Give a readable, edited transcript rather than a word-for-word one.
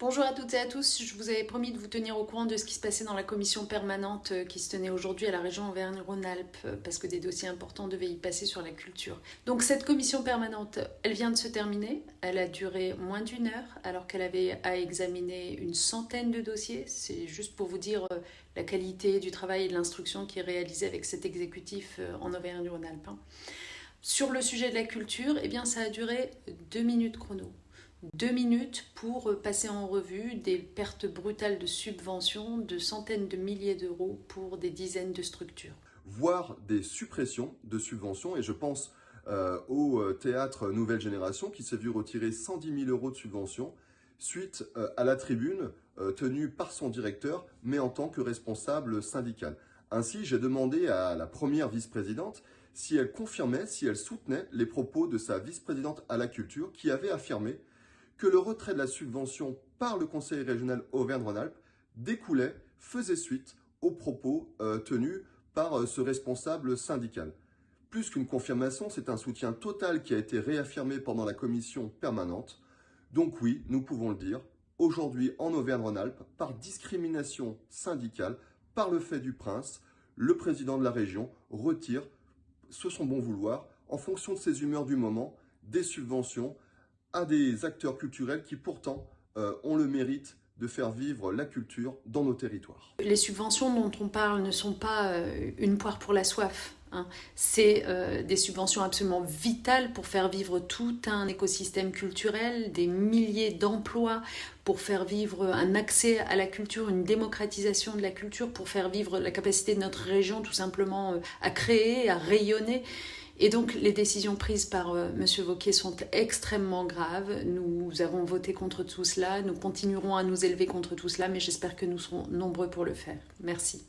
Bonjour à toutes et à tous, je vous avais promis de vous tenir au courant de ce qui se passait dans la commission permanente qui se tenait aujourd'hui à la région Auvergne-Rhône-Alpes parce que des dossiers importants devaient y passer sur la culture. Donc cette commission permanente, elle vient de se terminer, elle a duré moins d'1 heure alors qu'elle avait à examiner une centaine de dossiers. C'est juste pour vous dire la qualité du travail et de l'instruction qui est réalisée avec cet exécutif en Auvergne-Rhône-Alpes. Sur le sujet de la culture, eh bien ça a duré 2 minutes chrono. 2 minutes pour passer en revue des pertes brutales de subventions de centaines de milliers d'euros pour des dizaines de structures. Voire des suppressions de subventions, et je pense au théâtre Nouvelle Génération qui s'est vu retirer 110 000 euros de subventions suite à la tribune tenue par son directeur, mais en tant que responsable syndical. Ainsi, j'ai demandé à la première vice-présidente si elle confirmait, si elle soutenait les propos de sa vice-présidente à la culture qui avait affirmé que le retrait de la subvention par le conseil régional Auvergne-Rhône-Alpes faisait suite aux propos tenus par ce responsable syndical. Plus qu'une confirmation, c'est un soutien total qui a été réaffirmé pendant la commission permanente. Donc oui, nous pouvons le dire, aujourd'hui en Auvergne-Rhône-Alpes, par discrimination syndicale, par le fait du prince, le président de la région retire, sous son bon vouloir, en fonction de ses humeurs du moment, des subventions à des acteurs culturels qui pourtant ont le mérite de faire vivre la culture dans nos territoires. Les subventions dont on parle ne sont pas une poire pour la soif. C'est des subventions absolument vitales pour faire vivre tout un écosystème culturel, des milliers d'emplois pour faire vivre un accès à la culture, une démocratisation de la culture, pour faire vivre la capacité de notre région tout simplement à créer, à rayonner. Et donc les décisions prises par M. Wauquiez sont extrêmement graves. Nous avons voté contre tout cela, nous continuerons à nous élever contre tout cela, mais j'espère que nous serons nombreux pour le faire. Merci.